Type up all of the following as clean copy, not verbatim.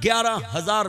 11,000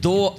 2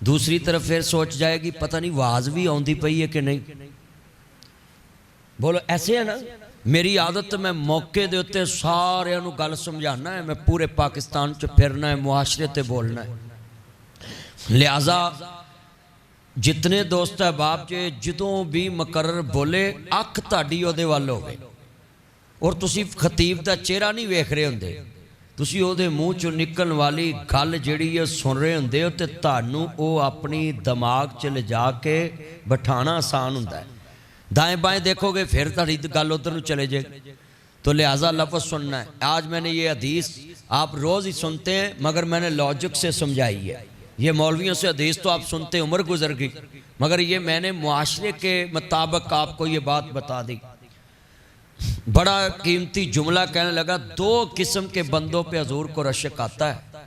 دوسری طرف پھر سوچ جائے گی پتہ نہیں واز بھی آندی پئی ہے کہ نہیں. بولو ایسے ہے نا. میری عادت میں موقع دے ہوتے سارے انہوں گل سمجھانا ہے. میں پورے پاکستان چ پھرنا ہے, معاشرے تے بولنا ہے. لہذا جتنے دوست احباب چے جدوں بھی مقرر بولے اکھ تہاڈی اودے ول ہوے اور تسی خطیب دا چہرہ نہیں ویکھ رہے ہوندے, تسی او دے منہ چوں نکلن والی گل جڑی ہے سن رہے ہوندے ہو تے تہانوں او اپنی دماغ چ لے جا کے بٹھانا آسان ہوندا ہے. دائیں بائیں دیکھو گے پھر تہاڈی گل ادھر نوں چلے جائے. تو لہٰذا لفظ سننا ہے. آج میں نے یہ حدیث آپ روز ہی سنتے ہیں مگر میں نے لاجک سے سمجھائی ہے. یہ مولویوں سے حدیث تو آپ سنتے عمر گزر گئی, مگر یہ میں نے معاشرے کے مطابق آپ کو یہ بات بتا دی. بڑا قیمتی جملہ کہنے لگا, 2 قسم کے بندوں پہ حضور کو رشک آتا ہے.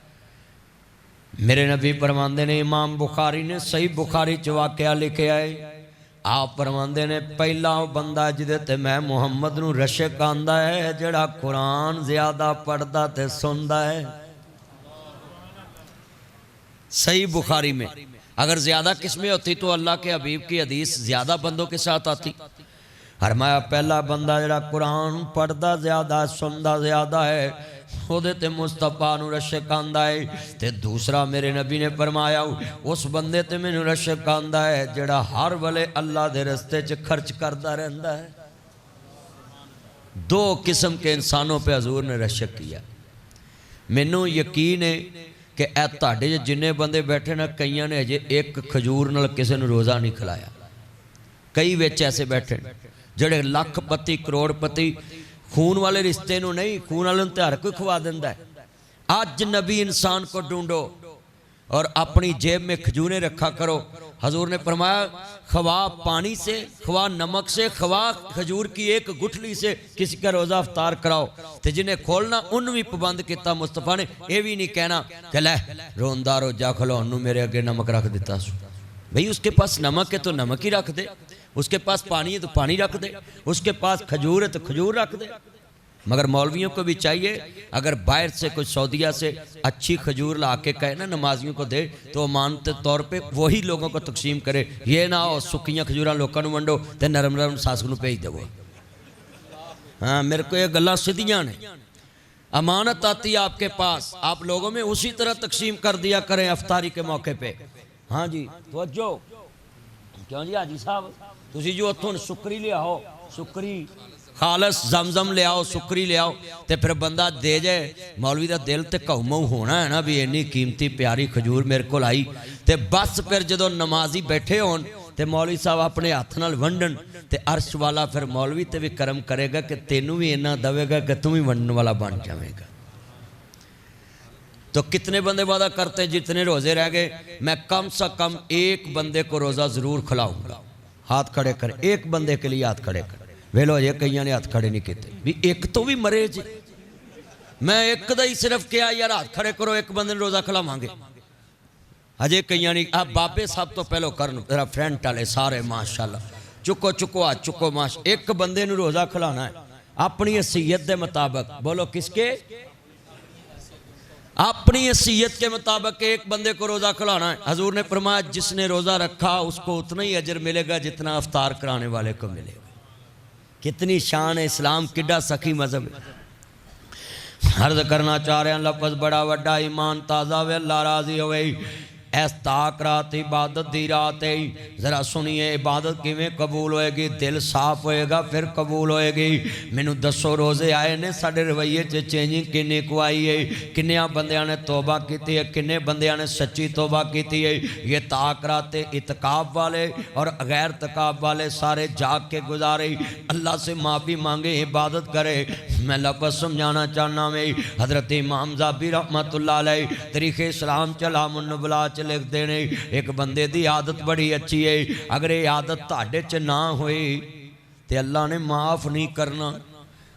میرے نبی فرماندے نے, امام بخاری نے صحیح بخاری چ واقعہ لکھے آئے, آپ فرماندے نے پہلا بندہ جدے تے میں محمد نو رشک آندا ہے جڑا قرآن زیادہ پڑھدا تے سندا ہے. صحیح بخاری میں اگر زیادہ قسمیں ہوتی تو اللہ کے حبیب کی حدیث زیادہ بندوں کے ساتھ آتی. فرمایا پہلا بندہ جڑا قرآن پڑھدا زیادہ سندا زیادہ ہے او دے تے مصطفیٰ نو رشک آندا ہے. تے دوسرا میرے نبی نے فرمایا اس بندے تے مینوں رشک آندا ہے جڑا ہر ویلے اللہ دے رستے چ خرچ کردا رہندا ہے. 2 قسم کے انسانوں پہ حضور نے رشک کیا. مینوں یقین ہے کہ اے تہاڈے جننے بندے بیٹھے نا کئیاں نے اجے ایک کھجور نال کسے نوں روزہ نہیں کھلایا. کئی وچ ایسے بیٹھے جڑے لکھ پتی کروڑ پتی خون والے رشتے نو نہیں, خون والے تے ہر کوئی کھوا دیندا ہے. آج نبی انسان کو ڈھونڈو اور اپنی جیب میں کھجوریں رکھا کرو. حضور نے فرمایا خواہ پانی سے, خواہ نمک سے, خواہ کھجور کی ایک گٹھلی سے کسی کا روزہ افطار کراؤ. تے جنہیں کھولنا ان بھی پابند کیتا مصطفیٰ نے. یہ بھی نہیں کہنا کہ لے روندا رو جا کھلو انہوں میرے اگے نمک رکھ دیتا سو. بھئی اس کے پاس نمک ہے تو نمک ہی رکھ دے, اس کے پاس پانی ہے تو پانی رکھ دے, اس کے پاس کھجور ہے تو کھجور رکھ دے. مگر مولویوں کو بھی چاہیے اگر باہر سے کچھ سعودیہ سے اچھی کھجور لا کے کہے نا نمازیوں کو دے تو مانتے طور پہ وہی لوگوں کو تقسیم کرے. یہ نہ ہو سکیاں کھجوراں لوکاں نوں ونڈو تے نرم نرم ساس نوں بھیج دو. ہاں میرے کو یہ گلاں سیدھیاں نے. امانت آتی ہے آپ کے پاس, آپ لوگوں میں اسی طرح تقسیم کر دیا کریں افطاری کے موقع پہ. ہاں جی توجہ. کیوں جی حاجی صاحب تسی جو اتھوں سکری لے آؤ, سکری خالص زمزم لے آؤ, سکری لے آؤ تے پھر بندہ دے جائے. مولوی دا دل تے قوموں ہونا ہے نا بھی اتنی قیمتی پیاری کھجور میرے کو لائی. تے بس پھر جدو نمازی بیٹھے ہون تے مولوی صاحب اپنے ہاتھ نال ونڈن تے عرش والا پھر مولوی تے بھی کرم کرے گا کہ تینوں بھی اتنا دوے گا کہ تم بھی ونڈن والا بن جاوے گا. تو کتنے بندے وعدہ کرتے ہیں جتنے روزے رہ گئے میں کم سے کم ایک بندے کو روزہ ضرور کھلاؤں گا. ہاتھ کھڑے کریں, ایک بندے کے لیے ہاتھ کھڑے کریں. ویلو یہ کئیاں نے ہاتھ کھڑے نہیں کیتے بھی ایک تو بھی مرے جی. میں ایک دا ہی صرف کیا یار ہاتھ کھڑے کرو ایک بندے نے روزہ کھلاواں گے. اجے کئیاں نہیں. آپ بابے صاحب تو پہلو کرن ذرا فرنٹ والے سارے ماشاءاللہ چکو چکو ہاتھ چکو ماش. ایک بندے نے روزہ کھلانا ہے اپنی حیثیت دے مطابق. بولو کس کے؟ اپنی حیثیت کے مطابق ایک بندے کو روزہ کھلانا ہے. حضور نے فرمایا جس نے روزہ رکھا اس کو اتنا ہی اجر ملے گا جتنا افطار کرانے والے کو ملے گا. کتنی شان ہے اسلام, کڈا سخی مذہب ہے. عرض کرنا چاہ رہے ہیں لفظ بڑا وڈا, ایمان تازہ وے اللہ راضی ہوئے. استاق رات عبادت دی رات ہے. ذرا سنیے عبادت کیویں قبول ہوئے گی؟ دل صاف ہوئے گا پھر قبول ہوئے گی. مینوں دسو روزے آئے نے ساڈے رویے چ چینجنگ کنے کو آئی ہے؟ کنیاں بندیاں نے توبہ کیتی ہے, کنے بندیاں نے سچی توبہ کیتی ہے؟ یہ تاک رات اتقاب والے اور غیر تقاب والے سارے جاگ کے گزارے, اللہ سے معافی مانگے, عبادت کرے. میں لفظ سمجھانا چاہنا میں حضرت امام زابی رحمت اللہ علیہ تاریخ اسلام چلام النبلا لکھ دینے ایک بندے دی عادت بڑی اچھی ہے. اگر یہ عادت تہاڈے چ نہ ہوئی تے اللہ نے معاف نہیں کرنا.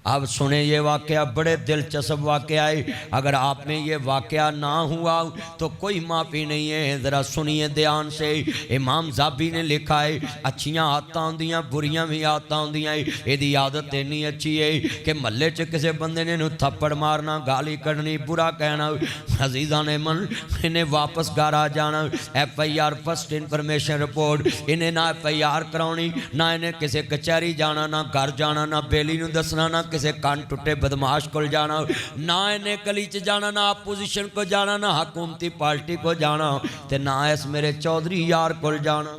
اب سنیں یہ واقعہ بڑے دلچسپ واقعہ ہے، اگر آپ میں یہ واقعہ نہ ہوا تو کوئی معافی نہیں ہے۔ ذرا سنیے دھیان سے، امام زابی نے لکھا ہے اچھیاں عادتاں ہوندیاں بریاں بھی عادتاں ہوندیاں، یہ دی عادت اتنی اچھی ہے کہ محلے چ کسے بندے نے انہوں تھپڑ مارنا، گالی کڑنی، برا کہنا، عزیزان من انہیں واپس گھر آ جانا، F I R first information report, انہیں نہ ایف آئی آر کراؤنی، نہ انہیں کسے کچہری جانا، نہ گھر جانا، نہ بیلی نو دسنا، نہ کسے کان ٹوٹے بدماش کو جانا، نہ انہیں گلی چ جانا، نہ اپوزیشن کو جانا، نہ حکومتی پارٹی کو جانا، تے نہ اس میرے چودھری یار کو جانا،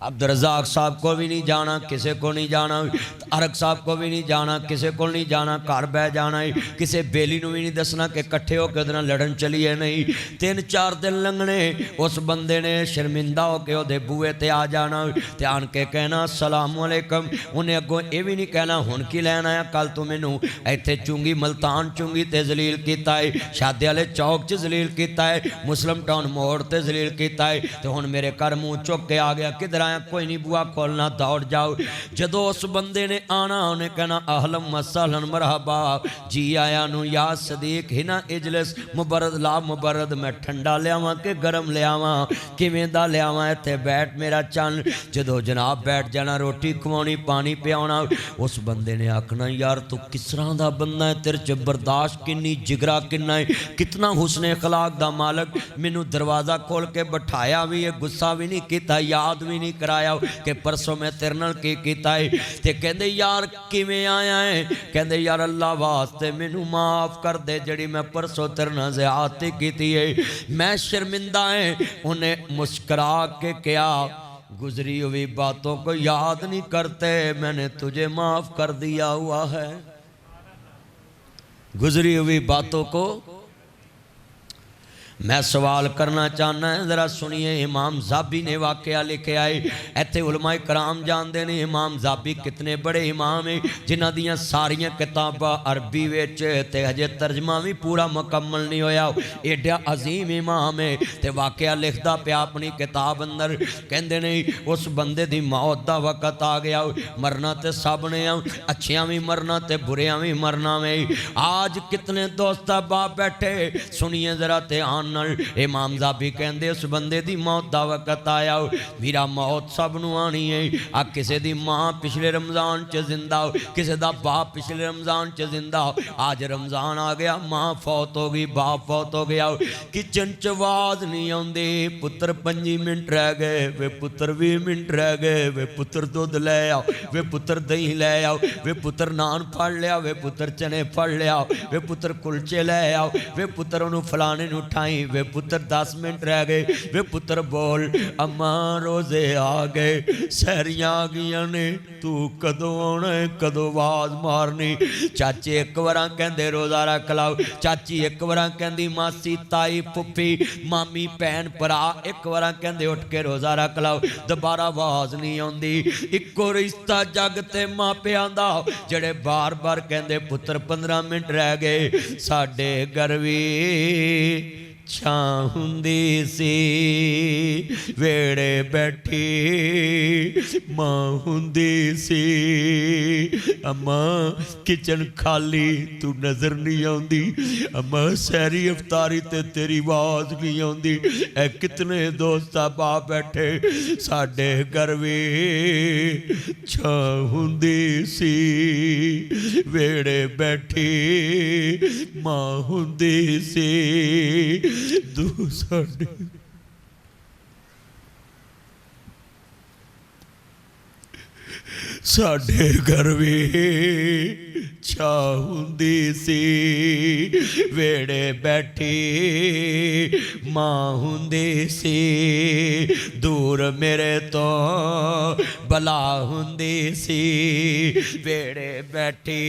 عبدالرزاق صاحب کو بھی نہیں جانا، کسے کو نہیں جانا، عرق صاحب کو بھی نہیں جانا، کسے کو نہیں جانا، گھر بہ جانا ہے، کسے بیلی نو بھی نہیں دسنا کہ کٹھے ہو کے ادھر لڑن چلیے نہیں۔ 3-4 دن لنگنے، اس بندے نے شرمندہ ہو کے دے بوئے تے آ جانا تے آن کے کہنا السلام علیکم، انہیں اگوں یہ بھی نہیں کہنا ہن کی لین آیا، کل تو مینوں ایتھے چونگی ملتان چونگی تے ذلیل کیتا ہے، شادی والے چوک چ ذلیل کیتا ہے، مسلم ٹاؤن موڑ تے ذلیل کیتا ہے، تے ہن میرے گھر منہ چک کے آ گیا، کدھر کوئی نہیں بوا کھولنا، دوڑ جاؤ۔ جدو اس بندے نے آنا انہیں کہنا اہلم وسہلن مرحبا، جی آیا نو یا صدیق، ہنا اجلس، مبرد لا مبرد، میں ٹھنڈا لے آواں کہ گرم لے آواں، کیویں دا لے آواں، ایتھے بیٹھ میرا چن۔ جدو جناب بیٹھ جانا، روٹی کھوانی، پانی پیانا، اس بندے نے آکھنا یار تو کس طرح دا بندہ ہے، تیرے چ برداشت کنی، جگرا کنا ہے، کتنا حسن اخلاق دا مالک، مینوں دروازہ کھول کے بٹھایا بھی ہے، غصہ بھی نہیں کیتا، یاد بھی نہیں کرایا کہ پرسوں میں تیرنال کی کیتا ہے، تے کہندے یار کیویں آیا ہے، کہندے یار اللہ واسطے مینوں معاف کر دے جڑی میں پرسوں تیرنال زیادتی کیتی ہے، میں شرمندہ ہے۔ انہیں مسکرا کے کیا گزری ہوئی باتوں کو یاد نہیں کرتے، میں نے تجھے معاف کر دیا ہوا ہے، گزری ہوئی باتوں کو۔ میں سوال کرنا چاہنا ہے، ذرا سنیے، امام زابی نے واقعہ لکھے آئے، ایتھے علماء کرام جان دے نے امام زابی کتنے بڑے امام ہیں، جنہ دیاں ساریاں کتاباں عربی وچ تے ہجے ترجمہ بھی پورا مکمل نہیں ہویا، ایڈا عظیم امام ہے، تے واقعہ لکھدا پیا اپنی کتاب اندر، کہندے نے اس بندے دی موت دا وقت آ گیا، مرنا تے سب نے اچھیاں بھی مرنا تے بریاں بھی مرنا میں۔ آج کتنے دوست باپ بیٹھے، سنیے ذرا تے آن، امام زابی کہندے اس بندے دی موت دا وقت آیا، میرا موت سب نو آنی ہے، کسے دی ماں پچھلے رمضان چ زندہ، کسے دا باپ پچھلے رمضان چ زندہ، آج رمضان آ گیا، ماں فوت ہو گئی، باپ فوت ہو گیا، کچن چ آواز نہیں آندی، پتر 5 منٹ رہ گئے، وے پتر 20 منٹ رہ گئے، وے پتر دودھ لے آؤ، وے پتر دہی لے آؤ، وے پتر نان پھڑ لیا، وے پتر چنے پھڑ لیا، وے پتر کلچے لے آؤ، وے پتر انہوں فلانے نو اٹھائیں، وے پتر 10 منٹ رہ گئے، وے پتر بول اماں روزے آ گئے، سہریاں آ گئیاں نے، تو کدو آنا ہے، کدو آواز مارنی، چاچی ایک وراں کہندے روزہ رکھ لاؤ، چاچی ایک وراں کہندی ماسی تائی پھپھی مامی پہن پرا ایک وراں کہندے اٹھ کے روزہ رکھ لاؤ، دوبارہ آواز نہیں آندی، اکو رشتہ جگ تے ماں پیاں دا جڑے بار بار کہندے پتر 15 منٹ رہ گئے، ساڈے گھروی چھاں ہوندی سی، ویڑے بیٹھی ماں ہوندی سی، اماں کچن خالی تو نظر نہیں آندی، اماں سہری افطاری تے تیری آواز نہیں آندی، اے کتنے دوست باپ بیٹھے، ساڈے گھر وی چھاں ہوندی سی، ویڑے بیٹھی ماں ہوندی سی، ساڈے ساڈے گھر وی چھاں ہوندی سی، ویڑے بیٹھی ماں ہوندی سی، دور میرے تو بلا ہوندی سی، ویڑے بیٹھی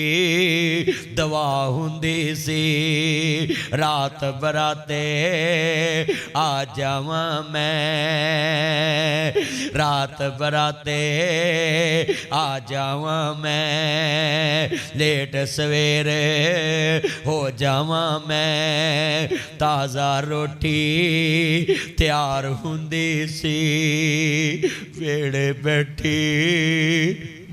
دعا ہوندی سی، رات براتے آ جاواں میں، رات براتے آ جاواں میں، لیٹ سویرے ہو جاواں میں، تازہ روٹی تیار ہوندی سی، ویڑے بیٹھی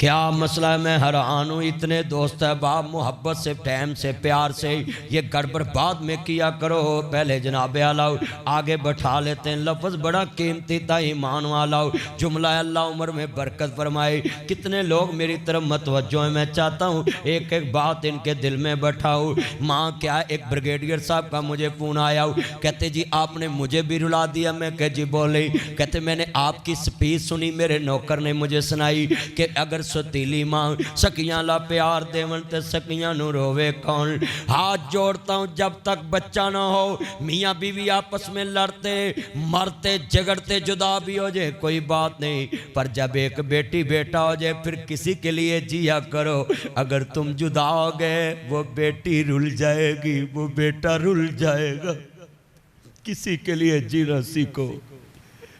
کیا مسئلہ ہے؟ میں حیران ہوں، اتنے دوست احباب محبت سے، ٹائم سے، پیار سے یہ گڑبڑ بعد میں کیا کرو، پہلے جناب اعلیٰ آگے بٹھا لیتے ہیں۔ لفظ بڑا قیمتی تھا، ایمان والا جملہ، اللہ عمر میں برکت فرمائے۔ کتنے لوگ میری طرف متوجہ ہیں، میں چاہتا ہوں ایک ایک بات ان کے دل میں بٹھاؤ۔ ماں کیا، ایک بریگیڈیئر صاحب کا مجھے فون آیا، کہتے جی آپ نے مجھے بھی رلا دیا۔ میں کہ جی بولے، کہتے میں نے آپ کی سپیچ سنی، میرے نوکر نے مجھے سنائی کہ اگر ستیلی ماں سکیاں لا پیار دیون تے سکیاں نو روے کون۔ ہاتھ جوڑتا ہوں، جب تک بچہ نہ ہو میاں بیوی آپس میں لڑتے مرتے جگڑتے جدا بھی ہو جائے کوئی بات نہیں، پر جب ایک بیٹی بیٹا ہو جائے پھر کسی کے لیے جیا کرو۔ اگر تم جدا ہو گئے وہ بیٹی رل جائے گی، وہ بیٹا رل جائے گا۔ کسی کے لیے جینا سیکھو،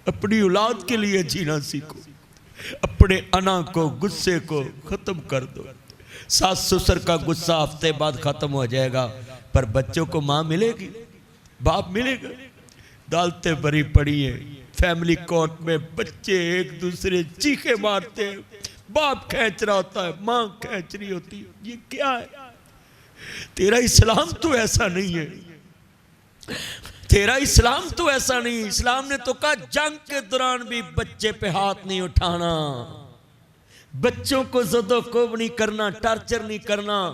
اپنی اولاد کے لیے جینا سیکھو، اپنے انا کو غصے کو ختم کر دو۔ ساس سسر کا غصہ ہفتے بعد ختم ہو جائے گا، پر بچوں کو ماں ملے گی، باپ ملے گا۔ دالتیں بری پڑی ہیں، فیملی کورٹ میں بچے ایک دوسرے چیخے مارتے ہیں، باپ کھینچ رہا ہوتا ہے، ماں کھینچ رہی ہوتی ہے۔ یہ کیا ہے؟ تیرا اسلام تو ایسا نہیں ہے، تیرا اسلام تو ایسا نہیں۔ اسلام نے تو کہا جنگ کے دوران بھی بچے پہ ہاتھ نہیں اٹھانا، بچوں کو زد و کوب نہیں کرنا، ٹارچر نہیں کرنا۔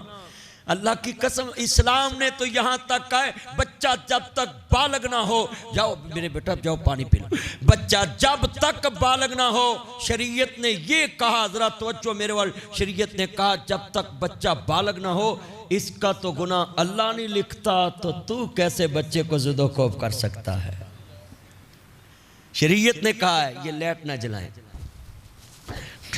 اللہ کی قسم، اسلام نے تو یہاں تک کہا ہے بچہ جب تک بالغ نہ ہو، جاؤ میرے بیٹا جاؤ پانی پی لو، بچہ جب تک بالغ نہ ہو، شریعت نے یہ کہا، ذرا توجہ میرے وال، شریعت نے کہا جب تک بچہ بالغ نہ ہو اس کا تو گناہ اللہ نہیں لکھتا، تو کیسے بچے کو زد و کوب کر سکتا ہے؟ شریعت نے کہا ہے یہ لیٹ نہ جلائیں۔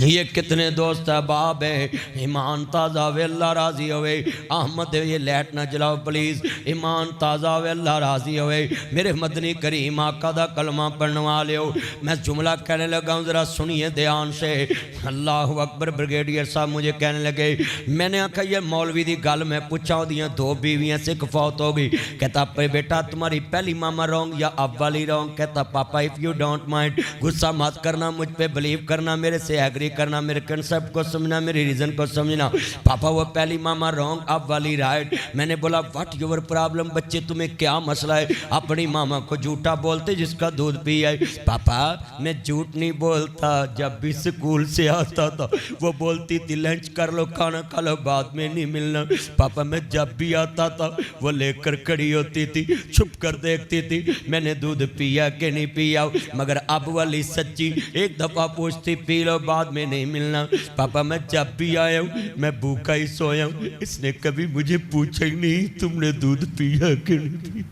یہ کتنے دوست احباب ہیں، ایمان تازہ ہوئے اللہ راضی ہوئے، احمد یہ لیٹ نہ جلاؤ پلیز، ایمان تازہ ہوئے اللہ راضی ہوئے۔ میرے مدنی کریم آقا دا کلمہ پڑھنے والے ہو، میں جملہ کہنے لگا ہوں، ذرا سنیے دھیان سے۔ اللہ اکبر۔ بریگیڈیئر صاحب مجھے کہنے لگے، میں نے کہا یہ مولوی دی گل میں پوچھا ہو دیاں 2 بیویاں سے فوت ہو گئی، کہتا بیٹا تمہاری پہلی ماما رونگ یا اب والی رونگ؟ کہتا پاپا اف یو ڈونٹ مائنڈ، غصہ مت کرنا، مجھ پہ بلیو کرنا، میرے سے ایگری کرنا، میرے کنسپٹ کو سمجھنا، میری ریزن کو سمجھنا۔ پاپا وہ پہلی ماما رونگ اب والی رائٹ۔ میں نے بولا واٹ یور پرابلم، بچے تمہیں کیا مسئلہ ہے؟ اپنی ماما کو جھوٹا بولتے جس کا دودھ پی ہے۔ پاپا میں جھوٹ نہیں بولتا، جب بھی سکول سے آتا تھا وہ بولتی تھی لنچ کر لو، کھانا کھا لو، بعد میں نہیں ملنا۔ پاپا میں جب بھی آتا تھا وہ لے کر کھڑی ہوتی تھی، چھپ کر دیکھتی تھی میں نے دودھ پیا کہ نہیں پیا، مگر اب والی سچی ایک دفعہ پوچھتی پی لو بعد میں نہیں ملنا۔ پاپا میں جب بھی آیا ہوں میں بھوکا ہی سویا ہوں، اس نے کبھی مجھے پوچھا ہی نہیں تم نے دودھ پیا کہ نہیں پیا۔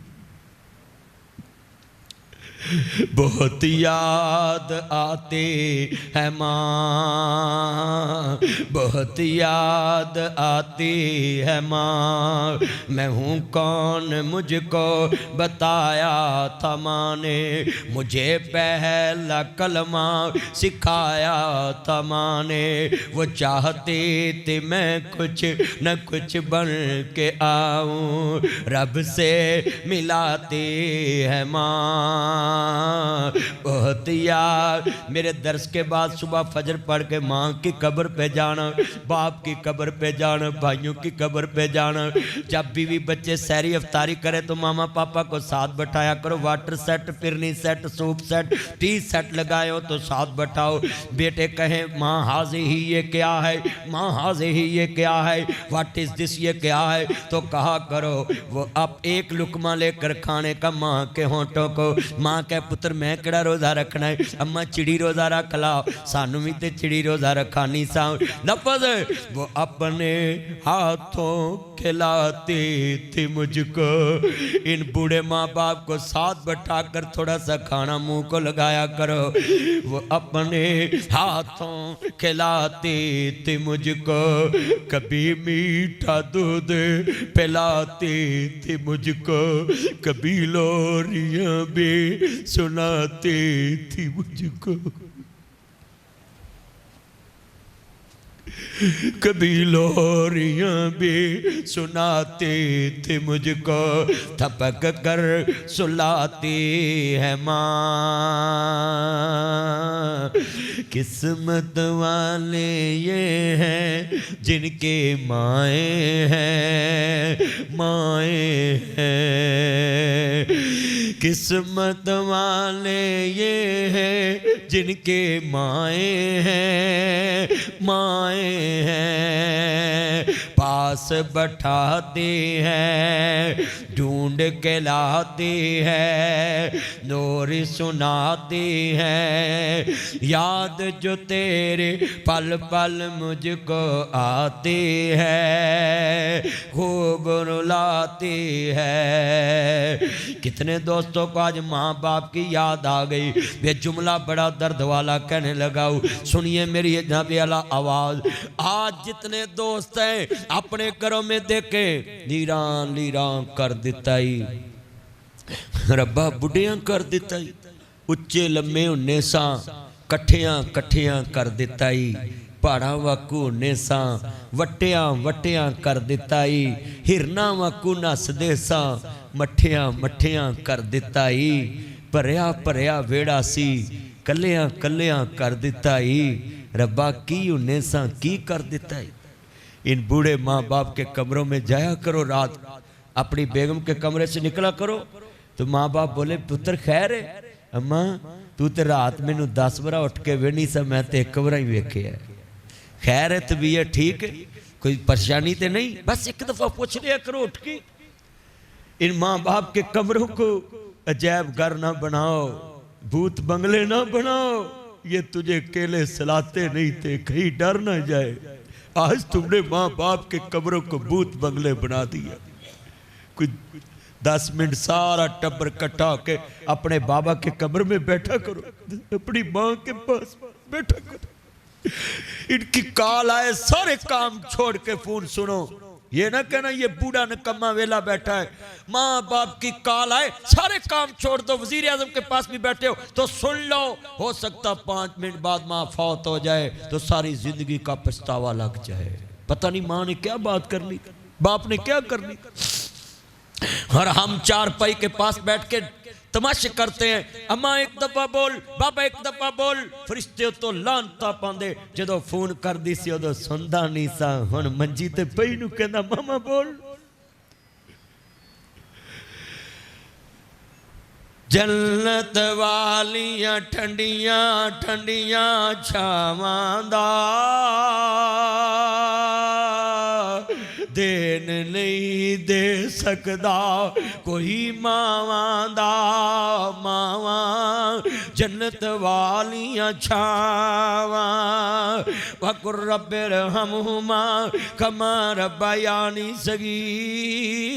بہت یاد آتی ہے ماں، بہت یاد آتی ہے ماں، میں ہوں کون مجھ کو بتایا تھا ماں نے، مجھے پہلا کلمہ سکھایا تھا ماں نے، وہ چاہتی تھی میں کچھ نہ کچھ بن کے آؤں، رب سے ملاتی ہے ماں۔ بہت یاد، میرے درس کے بعد صبح فجر پڑھ کے ماں کی قبر پہ جانا، باپ کی قبر پہ جانا، بھائیوں کی قبر پہ جانا۔ جب بیوی بچے سحری افطاری کرے تو ماما پاپا کو ساتھ بٹھایا کرو، واٹر سیٹ، پرنی set, soup set, tea set لگائے ہو تو ساتھ بٹھاؤ۔ بیٹے کہیں ماں حاضی ہی یہ کیا ہے، ماں حاضی ہی یہ کیا ہے، واٹ از دس یہ کیا ہے، تو کہا کرو وہ اب ایک لقمہ لے کر کھانے کا ماں کے ہونٹوں کو، ماں کہ پتر میں کڑا روزہ رکھنا ہے، اماں چڑی روزہ رکھ لا، سانو بھی تے چڑی روزہ رکھانی ساؤں۔ لفظ وہ اپنے ہاتھوں کھلاتی تھی مجھ کو، ان بوڑھے ماں باپ کو ساتھ بٹھا کر تھوڑا سا کھانا منہ کو لگایا کرو۔ وہ اپنے ہاتھوں کھلاتی تھی مجھ کو، کبھی میٹھا دودھ پلاتی تھی مجھ کو، کبھی لوریاں بھی سناتی تھی مجھ کو۔ کبھی لوریاں بھی سناتے تھے مجھ کو، تھپک کر سلاتی ہے ماں۔ قسمت والے یہ ہیں جن کے مائیں ہیں، مائیں ہیں۔ قسمت والے یہ ہیں جن کے مائیں ہیں، مائیں ہیں۔ پاس بٹھاتی ہے، ڈھونڈ کے لاتی ہے، نور سناتی ہے، یاد جو تیرے پل پل مجھ کو آتی ہے، خوب رلاتی ہے۔ کتنے دوستوں کو آج ماں باپ کی یاد آ گئی، یہ جملہ بڑا درد والا کہنے لگا ہوں، سنیے میری جناب اعلیٰ آواز۔ آج جتنے دوست ہیں اپنے گھروں میں دیکھیں، لیران لیران کر دیتا ہی، ربا بڑھیاں کر دیتا ہی، اچھے لمے ہونے ساں کٹھیاں کٹھیاں کر دیتا ہی، پہاڑا واکو ہونے ساں وٹیاں وٹیاں کر دیتا ہی، ہرنا واکو نس دے ساں مٹھیاں مٹھیاں کر دیتا ہی، پریا پریا ویڑا سی کلیاں کلیاں کر دیتا ہی، ربا کی ہونے ساں کی کر دیتا ہی۔ ان بوڑھے ماں باپ کے کمروں میں جایا کرو، رات اپنی بیگم کے کمرے سے نکلا کرو تو ماں باپ بولے پتر خیر ہے، اماں تو تے رات میں نو 10 برا اٹھ کے وینی سا میں تے ایک برا ہی ویکھے ہے، خیر ہے طبیعت ٹھیک ہے، کوئی پریشانی تے نہیں، بس ایک دفعہ پوچھ لیا کرو اٹھ کے۔ ان ماں باپ کے کمروں کو عجائب گھر نہ بناؤ، بھوت بنگلے نہ بناؤ، یہ تجھے کیلے سلاتے نہیں تھے کہیں ڈر نہ جائے، آج تم نے ماں باپ کے کمروں کو بھوت بنگلے بنا دیا۔ کوئی 10 منٹ سارا ٹبر کٹا کے اپنے بابا کے کمر میں بیٹھا کرو، اپنی ماں کے پاس بیٹھا کرو، ان کی کال آئے سارے کام چھوڑ کے فون سنو، یہ نہ کہنا یہ بوڑھا نکمہ ویلا بیٹھا ہے، ماں باپ کی کال آئے سارے کام چھوڑ دو، وزیر اعظم کے پاس بھی بیٹھے ہو تو سن لو، ہو سکتا 5 منٹ بعد ماں فوت ہو جائے تو ساری زندگی کا پچھتاوا لگ جائے۔ پتہ نہیں ماں نے کیا بات کرنی، باپ نے کیا کرنی، اور ہم چار پائی کے پاس بیٹھ کے تماشے کرتے ہیں، اماں ایک دفعہ بول، بابا ایک دفعہ بول، فرشتے تو لانتا پاندے، جدو فون کر دی سی ادو سندا نہیں سا، ہن منجی تے پئی نو کہندا ماما بول۔ جنت والیاں ٹھنڈیاں ٹھنڈیاں چھاواں دا دین نہیں دے سکدا کوئی ماواں دا، ماواں جنت والیاں چھاواں، وَقُلْ رَبِّ ارْحَمْهُمَا كَمَا رَبَّيَانِي صَغِيرًا۔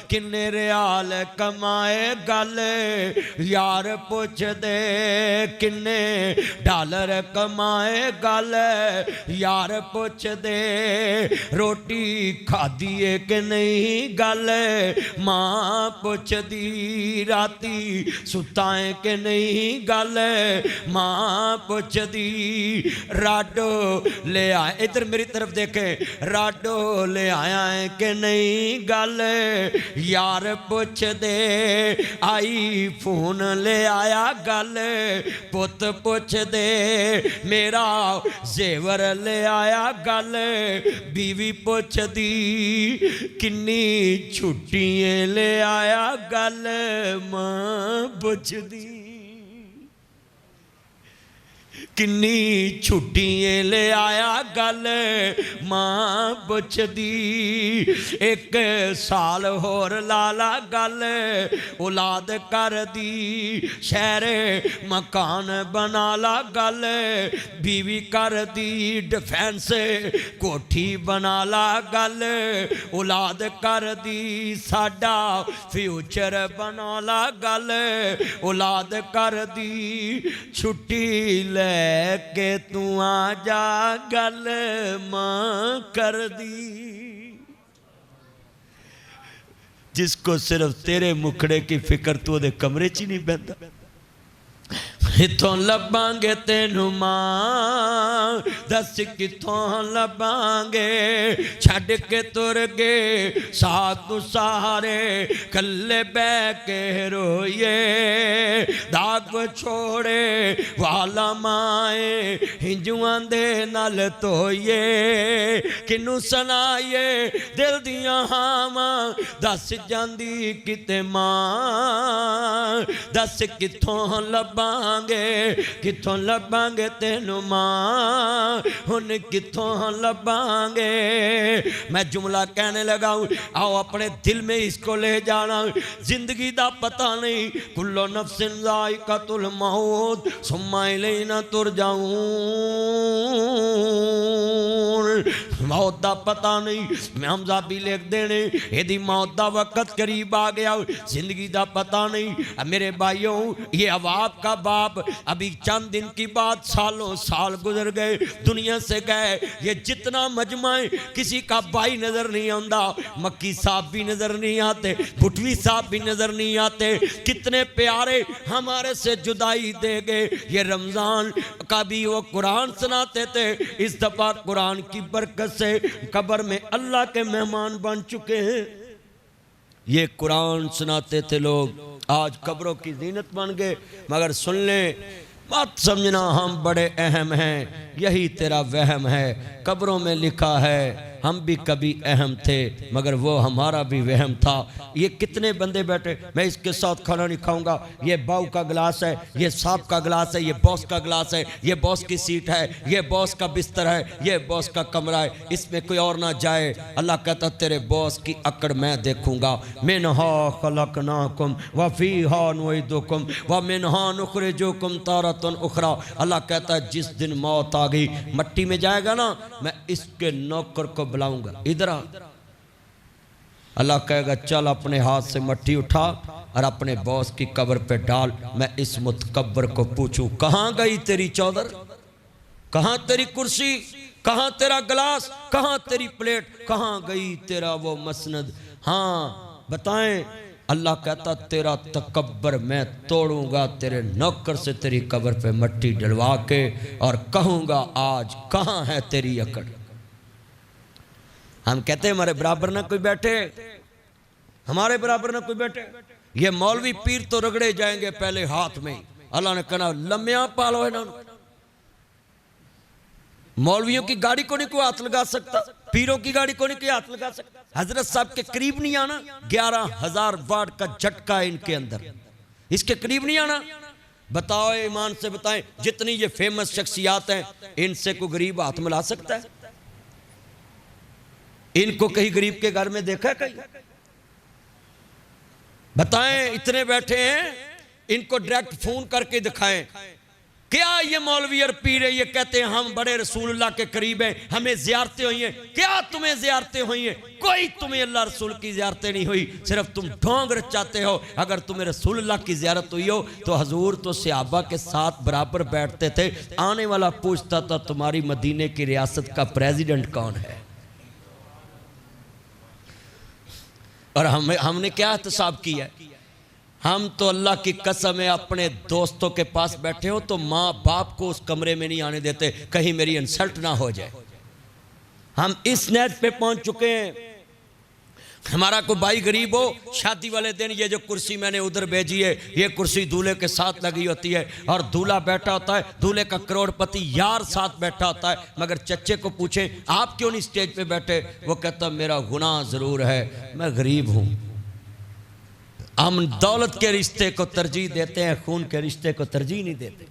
کنے ریال کمائے گل یار پوچھ دے، کنے ڈالر کمائے گل یار پوچھ دے، روٹی کھا دیئے کہ نہیں گل ماں پوچھ دی، راتی ستائیں کہ نہیں گل ماں پوچھ دی، راڈو لے آئے، ادھر میری طرف دیکھیں، راڈو لے آیا ہے کہ نہیں گل یار پوچھ دے، آئی فون لے آیا گل پت پوچھ دے، میرا زیور لے آیا گل بیوی پوچھ دی، کنی چھٹیاں لے آیا گل ماں پوچھ دی، کنی چھٹیاں لے آیا گل ماں پوچھ دی، 1 سال ہور لالا گل اولاد کر دی، شہر مکان بنا لا گل بیوی کر دی، ڈیفینس کوٹھی بنا لا گل اولاد کر دی، ساڈا فیوچر بنا لا گل اولاد کر دی، چھٹی لے کہ تو آ جا گل ماں کر دی، جس کو صرف تیرے مکھڑے کی فکر تو دے کمرے چی نہیں بہتا، کتوں لباں گے تینوں ماں دس کتوں لباں گے چھڑ کے تر گے ساتھ سارے کلے بے کے روئے داغ چھوڑے والا مائے ہنجوان دے نال توئے کنو سنائے دل دیاں ہاں دس جاندی کتے ماں دس کتوں لباں گے کتوں لباں گے تینوں ماں ہن کتوں لباں گے میں جملہ کہنے لگا ہوں آؤ اپنے دل میں اس کو لے جانا زندگی دا پتہ نہیں کلو نفس ذائقۃ الموت ثم الینا ترجعون موت دا پتہ نہیں میں حمزہ بھی لکھ دینے یہ دی موت دا وقت قریب آ گیا زندگی دا پتہ نہیں میرے بھائیوں یہ عواب کا باپ ابھی چند دن کی بات سالوں سال گزر گئے دنیا سے گئے یہ جتنا مجمع کسی کا بھائی نظر نہیں آندا مکی صاحب بھی نظر نہیں آتے بھٹوی صاحب بھی نظر نہیں آتے کتنے پیارے ہمارے سے جدائی دے گئے یہ رمضان کا بھی وہ قرآن سناتے تھے اس دفعہ قرآن کی برکت سے قبر میں اللہ کے مہمان بن چکے ہیں یہ قرآن سناتے تھے لوگ آج قبروں کی زینت بن گئے مگر سن لیں مت سمجھنا ہم بڑے اہم ہیں یہی تیرا وہم ہے قبروں میں لکھا ہے ہم بھی کبھی اہم تھے مگر وہ ہمارا بھی وہم تھا یہ کتنے بندے بیٹھے میں اس کے ساتھ کھانا نہیں کھاؤں گا یہ باؤ کا گلاس ہے یہ صاحب کا گلاس ہے یہ باس کا گلاس ہے یہ باس کی سیٹ ہے یہ باس کا بستر ہے یہ باس کا کمرہ ہے اس میں کوئی اور نہ جائے اللہ کہتا تیرے باس کی اکڑ میں دیکھوں گا منہا خلقناکم وفیہا نعیدکم ومنہا نخرجکم تارۃ اخری اللہ کہتا ہے جس دن موت آ گئی مٹی میں جائے گا نا میں اس کے نوکر کو بلاؤں گا ادھر آ اللہ کہے گا چل اپنے ہاتھ سے مٹی اٹھا اور اپنے باس کی قبر پہ ڈال میں اس متکبر کو پوچھوں کہاں گئی تیری چادر کہاں تیری کرسی کہاں تیرا گلاس کہاں تیری پلیٹ کہاں گئی تیرا وہ مسند ہاں بتائیں اللہ کہتا تیرا تکبر میں توڑوں گا تیرے نوکر سے تیری قبر پہ مٹی ڈلوا کے اور کہوں گا آج کہاں ہے تیری اکڑ ہم کہتے ہیں ہمارے برابر نہ کوئی بیٹھے ہمارے برابر نہ کوئی بیٹھے یہ مولوی پیر تو رگڑے جائیں گے پہلے ہاتھ میں اللہ نے کہا لمیاں پالو ہے نا مولویوں کی گاڑی کو نہیں کوئی ہاتھ لگا سکتا پیروں کی گاڑی کو نہیں کوئی ہاتھ لگا سکتا حضرت صاحب کے قریب نہیں آنا 11,000 واٹ کا جھٹکا ہے ان کے اندر اس کے قریب نہیں آنا بتاؤ ایمان سے بتائیں جتنی یہ فیمس شخصیات ہیں ان سے کوئی غریب ہاتھ ملا سکتا ہے ان کو کہیں غریب کے گھر میں دیکھا ہے کہیں بتائیں اتنے بیٹھے ہیں ان کو ڈائریکٹ فون کر کے دکھائیں کیا یہ مولوی اور پیر یہ کہتے ہیں ہم بڑے رسول اللہ کے قریب ہیں ہمیں زیارتیں ہوئی ہیں کیا تمہیں زیارتیں ہوئی ہیں کوئی تمہیں اللہ رسول کی زیارتیں نہیں ہوئی صرف تم ڈھونگ رچاتے ہو اگر تمہیں رسول اللہ کی زیارت ہوئی ہو تو حضور تو صحابہ کے ساتھ برابر بیٹھتے تھے آنے والا پوچھتا تھا تمہاری مدینے کی ریاست کا پریزیڈنٹ کون ہے اور ہم نے کیا احتساب کیا ہے ہم تو اللہ کی قسم ہے اپنے دوستوں کے پاس بیٹھے ہو تو ماں باپ کو اس کمرے میں نہیں آنے دیتے کہیں میری انسلٹ نہ ہو جائے ہم اس نیٹ پہ پہنچ چکے ہیں ہمارا کوئی بھائی غریب ہو شادی والے دن یہ جو کرسی میں نے ادھر بھیجی ہے یہ کرسی دولہے کے ساتھ لگی ہوتی ہے اور دولہا بیٹھا ہوتا ہے دولہے کا کروڑ پتی یار ساتھ بیٹھا ہوتا ہے مگر چچے کو پوچھیں آپ کیوں نہیں سٹیج پہ بیٹھے وہ کہتا میرا گناہ ضرور ہے میں غریب ہوں ہم دولت کے رشتے کو ترجیح دیتے ہیں خون کے رشتے کو ترجیح نہیں دیتے